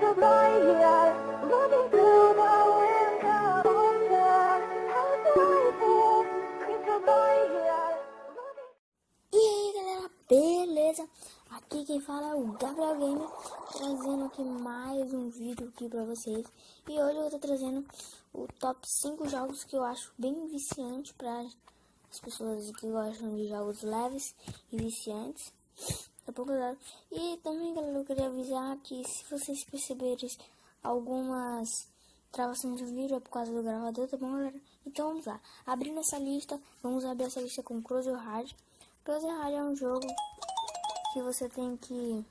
E aí galera, beleza? Aqui quem fala é o Gabriel Gamer, trazendo aqui mais um vídeo aqui pra vocês. E hoje eu tô trazendo o top 5 jogos que eu acho bem viciante para as pessoas que gostam de jogos leves e viciantes. Tá bom, galera? E também, galera, eu queria avisar que se vocês perceberem algumas travações do vídeo é por causa do gravador, tá bom, galera? Então vamos lá, abrindo essa lista, vamos abrir essa lista com Crossy Hard. Crossy Hard é um jogo que você tem que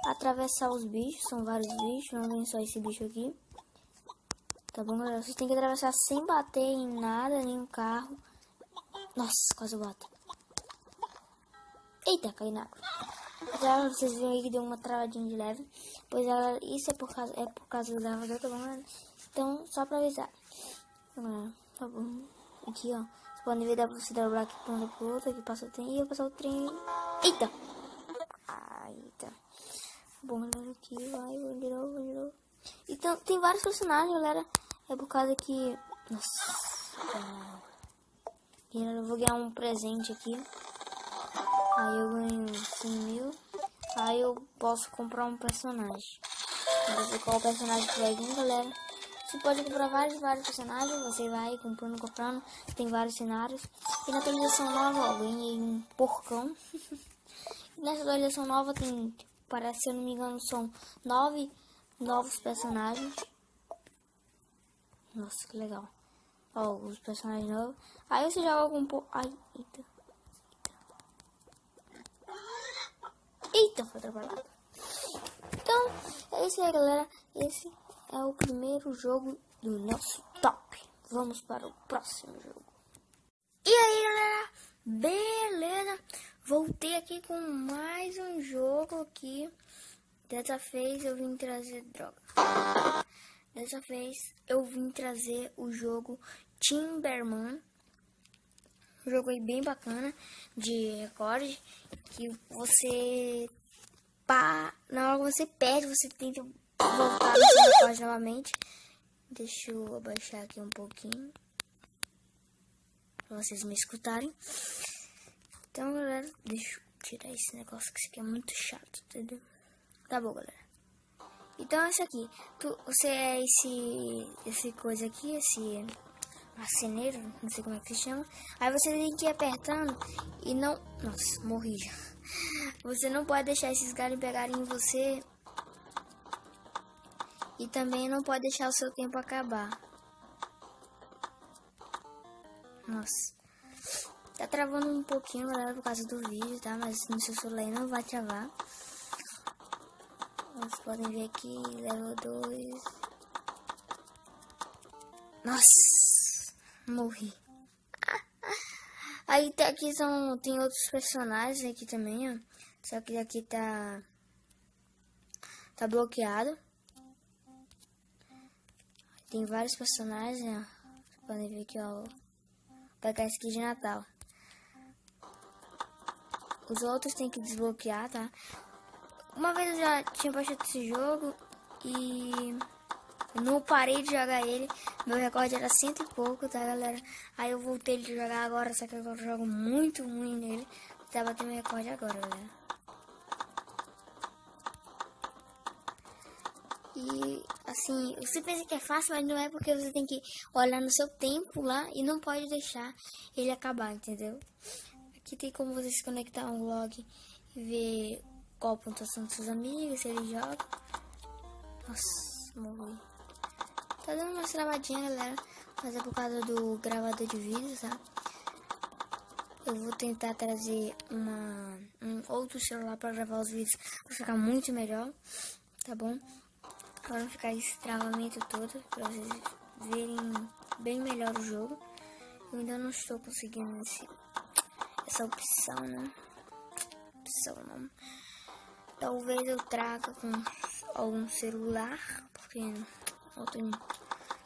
atravessar os bichos, são vários bichos, não tem só esse bicho aqui. Tá bom, galera? Você tem que atravessar sem bater em nada, nenhum carro. Nossa, quase eu bato. Eita, caí na água. Já vocês viram aí que deu uma travadinha de leve. Pois isso é por causa do gravador, tá bom, galera? Então, só pra avisar. Tá bom. Aqui, ó. Vocês podem ver, dá pra você dobrar aqui pra um pro outro. Aqui passa o trem. E eu passar o trem. Eita! Eita. Bom, galera, aqui vai. Vou de novo. Então, tem vários personagens, galera. É por causa que... Nossa. Galera, eu vou ganhar um presente aqui. Aí eu ganho 100 mil. Aí eu posso comprar um personagem. Não sei qual personagem que vai vir, galera. Você pode comprar vários personagens. Você vai comprando. Tem vários cenários. E na atualização nova, eu ganhei um porcão. E nessa atualização nova tem, parece, se eu não me engano, são 9 novos personagens. Nossa, que legal. Ó, os personagens novos. Aí você joga com um pouco... Ai, eita. Eita, foi atrapalhado. Então, é isso aí, galera. Esse é o primeiro jogo do nosso top. Vamos para o próximo jogo. E aí, galera, beleza? Voltei aqui com mais um jogo aqui. Dessa vez eu vim trazer droga. Dessa vez eu vim trazer o jogo Timberman. Um jogo aí bem bacana de recorde, que você na hora que você perde, você tenta voltar no seu recorde novamente. Deixa eu abaixar aqui um pouquinho pra vocês me escutarem. Então, galera, deixa eu tirar esse negócio, que isso aqui é muito chato, entendeu? Tá bom, galera. Então é isso aqui. Você é esse coisa aqui, esse marceneiro, não sei como é que se chama. Aí você tem que ir apertando e não... Nossa, morri já. Você não pode deixar esses galhos pegarem em você. E também não pode deixar o seu tempo acabar. Nossa. Tá travando um pouquinho, galera, por causa do vídeo, tá? Mas no seu celular não vai travar. Vocês podem ver aqui, level 2. Nossa, morri. Aí tá aqui tem outros personagens aqui também, ó. Só que aqui tá bloqueado. Tem vários personagens, ó. Vocês podem ver aqui, ó. Vou pegar skin de Natal. Os outros tem que desbloquear, tá? Uma vez eu já tinha baixado esse jogo e não parei de jogar ele. Meu recorde era 100 e pouco, tá, galera? Aí eu voltei de jogar agora, só que agora eu jogo muito ruim nele. Tá batendo meu recorde agora, galera. E assim, você pensa que é fácil, mas não é, porque você tem que olhar no seu tempo lá e não pode deixar ele acabar, entendeu? Aqui tem como você se conectar a um log e ver qual a pontuação dos seus amigos, se ele joga. Nossa, morri. Tá dando umas travadinhas, galera, mas é por causa do gravador de vídeo, tá? Eu vou tentar trazer um outro celular para gravar os vídeos, para ficar muito melhor, tá bom? Para não ficar esse travamento todo, para vocês verem bem melhor o jogo. Eu ainda não estou conseguindo essa opção, né? Talvez eu traga com algum celular, porque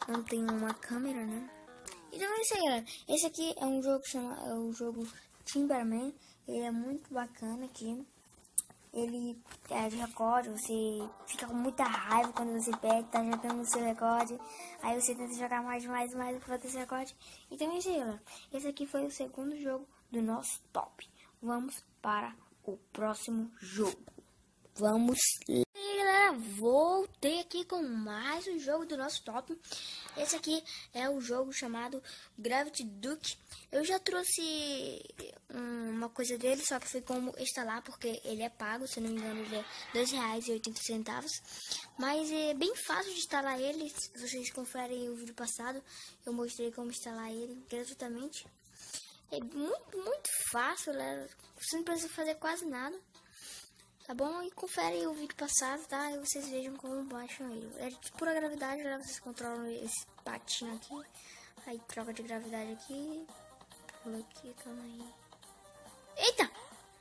não tenho uma câmera, né? Então é isso aí, galera. Esse aqui é o jogo Timberman. Ele é muito bacana aqui. ele de recorde, você fica com muita raiva quando você perde, tá jogando o seu recorde, aí você tenta jogar mais pra bater esse recorde. Então é isso aí, galera. Esse aqui foi o segundo jogo do nosso top. Vamos para o próximo jogo. Vamos lá. E aí, galera, voltei aqui com mais um jogo do nosso top. Esse aqui é o jogo chamado Gravity Duck. Eu já trouxe uma coisa dele, só que foi como instalar, porque ele é pago, se não me engano ele é R$2,80. Mas é bem fácil de instalar ele. Se vocês conferem o vídeo passado, eu mostrei como instalar ele gratuitamente. É muito fácil, galera. Você não precisa fazer quase nada. Tá bom? E confere o vídeo passado, tá? E vocês vejam como baixam ele. É de pura gravidade, né? Vocês controlam esse patinho aqui. Aí troca de gravidade aqui. Pula aqui, calma aí. Eita!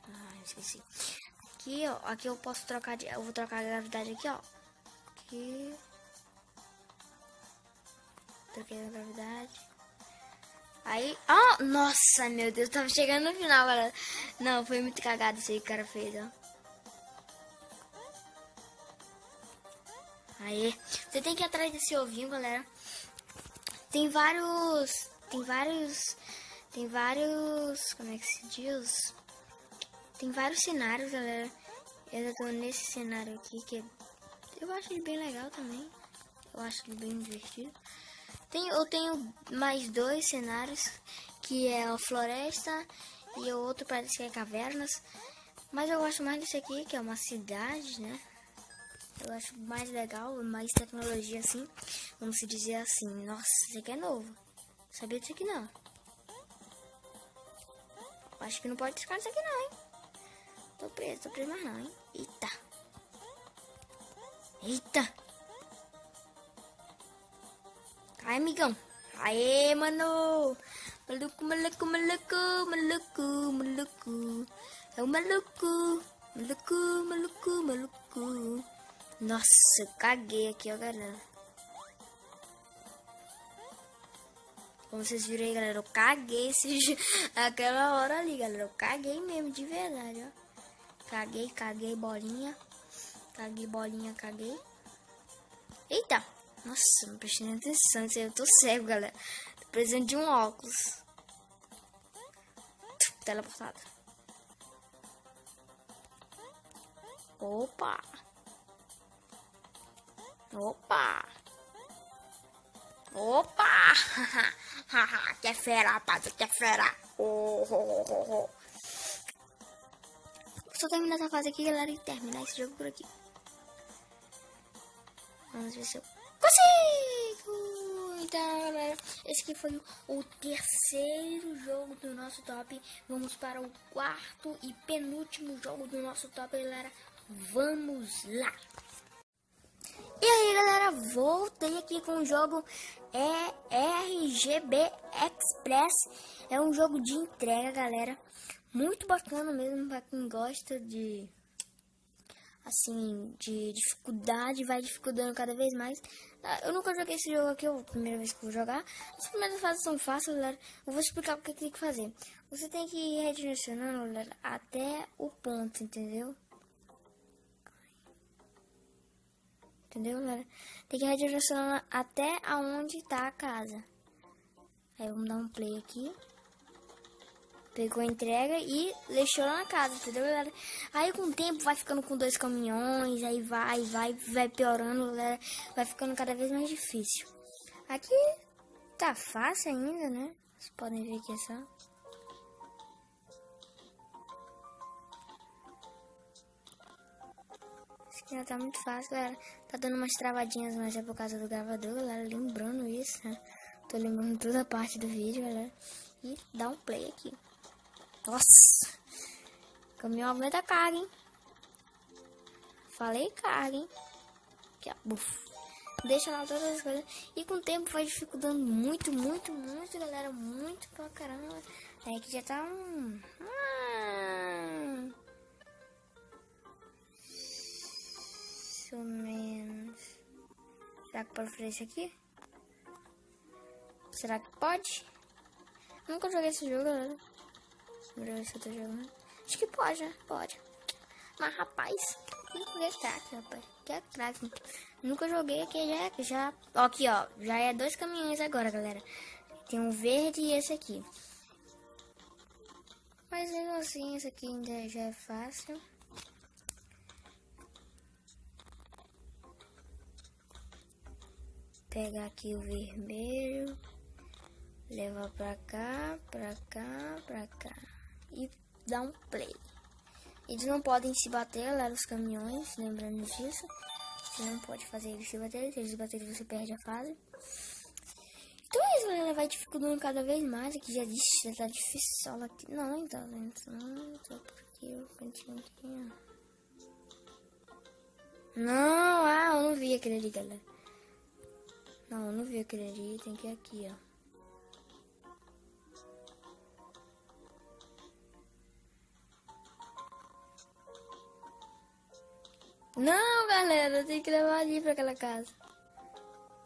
Ah, esqueci. Aqui, ó. Aqui eu posso trocar de... Eu vou trocar a gravidade aqui, ó. Aqui. Troquei a gravidade. Aí... Oh, nossa, meu Deus. Tava chegando no final, galera. Não, foi muito cagado isso aí que o cara fez, ó. Aí, você tem que ir atrás desse ovinho, galera. Tem vários, como é que se diz? Tem vários cenários, galera. Eu tô nesse cenário aqui, que eu acho ele bem legal também. Eu acho ele bem divertido. Eu tenho mais dois cenários, que é a floresta e o outro parece que é cavernas. Mas eu gosto mais desse aqui, que é uma cidade, né? Eu acho mais legal, mais tecnologia assim, vamos se dizer assim. Nossa, isso aqui é novo. Sabia disso aqui não. Acho que não pode descartar isso aqui não, hein. Tô preso mais não, hein. Eita. Eita. Cai, amigão. Aê, mano. Maluco, maluco, maluco, maluco, maluco. É o maluco. Maluco, maluco, maluco. Nossa, eu caguei aqui, ó, galera. Como vocês viram aí, galera, eu caguei aquela hora ali, galera. Eu caguei mesmo, de verdade, ó. Caguei bolinha. Caguei bolinha, caguei. Eita! Nossa, não prestei atenção. Eu tô cego, galera. Tô precisando de um óculos. Teleportado. Opa! Opa! Opa! Que fera, rapaz, que fera! Só terminar essa fase aqui, galera, e terminar esse jogo por aqui. Vamos ver se eu consigo! Então, galera, esse aqui foi o terceiro jogo do nosso top. Vamos para o quarto e penúltimo jogo do nosso top, galera. Vamos lá! E aí, galera, voltei aqui com o jogo RGB Express. É um jogo de entrega, galera. Muito bacana mesmo pra quem gosta de, assim, de dificuldade, vai dificultando cada vez mais. Eu nunca joguei esse jogo aqui, é a primeira vez que vou jogar. As primeiras fases são fáceis, galera. Eu vou explicar o que tem que fazer. Você tem que ir redirecionando, galera, até o ponto, entendeu? Entendeu, galera? Tem que redirecionar até aonde tá a casa. Aí vamos dar um play aqui. Pegou a entrega e deixou na casa, entendeu, galera? Aí com o tempo vai ficando com 2 caminhões, aí vai piorando, galera. Vai ficando cada vez mais difícil. Aqui tá fácil ainda, né? Vocês podem ver aqui só. Isso aqui já tá muito fácil, galera. Tá dando umas travadinhas, mas é por causa do gravador, galera. Lembrando isso, né? Tô lembrando toda a parte do vídeo, galera. E dá um play aqui. Nossa! Caminhão aguenta carga, hein? Falei carga, hein? Aqui, ó. Buf. Deixa lá todas as coisas. E com o tempo vai dificultando muito, galera. Muito pra caramba. Aí aqui já tá um... mais ou menos. Será que pode fazer isso aqui? Será que pode? Nunca joguei esse jogo, galera. Primeira vez que eu tô jogando. Acho que pode, né? Pode. Mas, rapaz, que é craque, rapaz. Que é craque. Nunca joguei aqui, já... Ó, aqui, ó. Já é 2 caminhões agora, galera. Tem um verde e esse aqui. Mas mesmo assim, esse aqui ainda já é fácil. Pegar aqui o vermelho. Levar pra cá, pra cá, pra cá. E dar um play. Eles não podem se bater, galera, os caminhões, lembrando disso. Você não pode fazer eles se bater, se eles baterem você perde a fase. Então é isso, galera, vai dificultando cada vez mais. Aqui já disse, já tá difícil aqui. Não, então, gente, não, só porque eu cantinho aqui, ó. Não, eu não vi aquele ali, galera. Não, eu não vi aquele ali, tem que ir aqui, ó. Não, galera, eu tenho que levar ali pra aquela casa.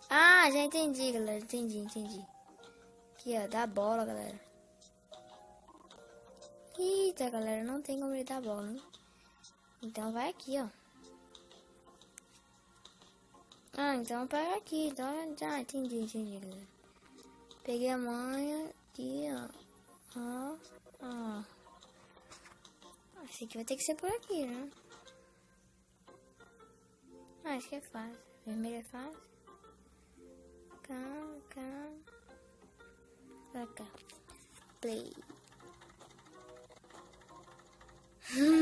Ah, já entendi, galera. Entendi. Aqui, ó, dá bola, galera. Eita, galera, não tem como ele dar bola, hein? Então vai aqui, ó. Ah, então pega aqui. Então, já entendi, galera. Peguei a manha aqui, ó. Ó. Esse aqui vai ter que ser por aqui, né? Ah, acho que é fácil. Vermelho é fácil. Cá. Pra cá. Play.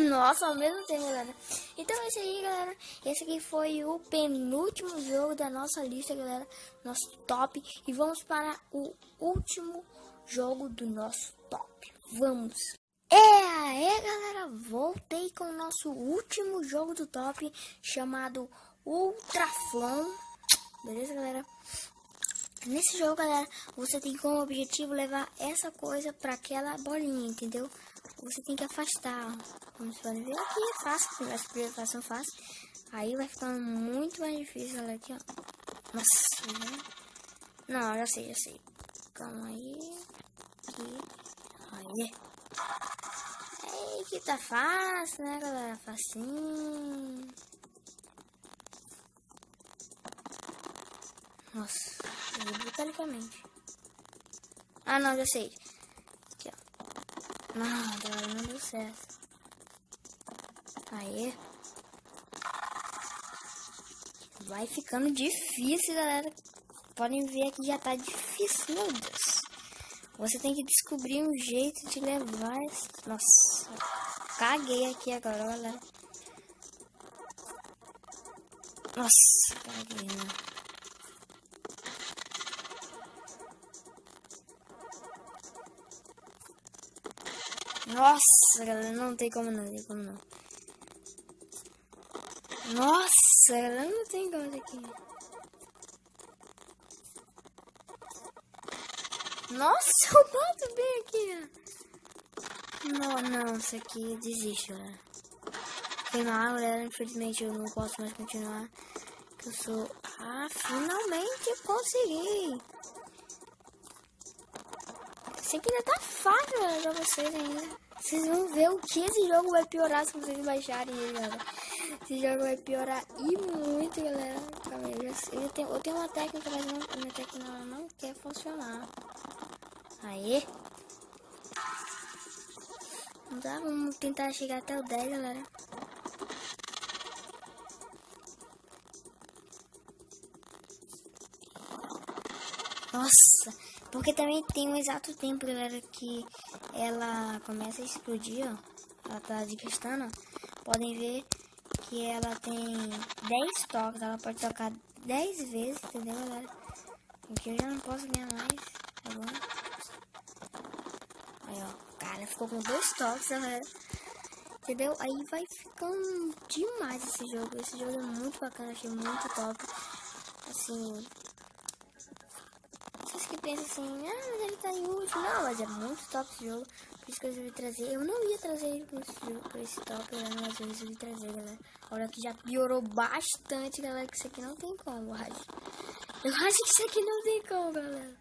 Nossa, ao mesmo tempo, galera. Então é isso aí, galera. Esse aqui foi o penúltimo jogo da nossa lista, galera. Nosso top. E vamos para o último jogo do nosso top. Vamos. Aí, galera. Voltei com o nosso último jogo do top, chamado Ultraflon. Beleza, galera? Nesse jogo, galera, você tem como objetivo levar essa coisa para aquela bolinha, entendeu? Você tem que afastar, ó. Como vocês podem ver, aqui é fácil, as primeiras façam fácil. Aí vai ficando muito mais difícil, galera, aqui, ó. Nossa, né? Não, já sei. Calma aí. Aqui. Aí que tá fácil, né, galera? Facinho. Nossa, brutalicamente. Ah, não, já sei. Aqui, ó. Não deu certo. Aí. Vai ficando difícil, galera. Podem ver que já tá difícil, meu Deus. Você tem que descobrir um jeito de levar esse... Nossa, caguei aqui agora, galera. Nossa, caguei, né? Nossa, galera, não tem como não. Nossa, galera, não tem como isso aqui. Nossa, eu bato bem aqui. Não, isso aqui desisto, galera. Foi mal, galera, infelizmente eu não posso mais continuar. Eu sou... Ah, finalmente consegui. Esse aqui ainda tá fácil, galera, pra vocês ainda. Vocês vão ver o que esse jogo vai piorar se vocês baixarem ele, galera. Esse jogo vai piorar e muito, galera. Calma aí, eu tenho uma técnica, mas a minha técnica não quer funcionar. Aí. Vamos tentar chegar até o 10, galera. Nossa, porque também tem um exato tempo, galera, que ela começa a explodir, ó. Ela tá desgastando, ó. Podem ver que ela tem 10 toques, ela pode tocar 10 vezes, entendeu, galera? Aqui eu já não posso ganhar mais, tá bom? Aí, ó, cara, ficou com 2 toques, galera. Entendeu? Aí vai ficando demais esse jogo. Esse jogo é muito bacana, achei muito top. Assim... Vocês que pensam assim, mas ele tá em último. Não, mas é muito top esse jogo. Por isso que eu resolvi trazer. Eu não ia trazer ele pra esse top, galera, mas eu resolvi trazer, galera. Olha que já piorou bastante, galera, que isso aqui não tem como, eu acho. Eu acho que isso aqui não tem como, galera.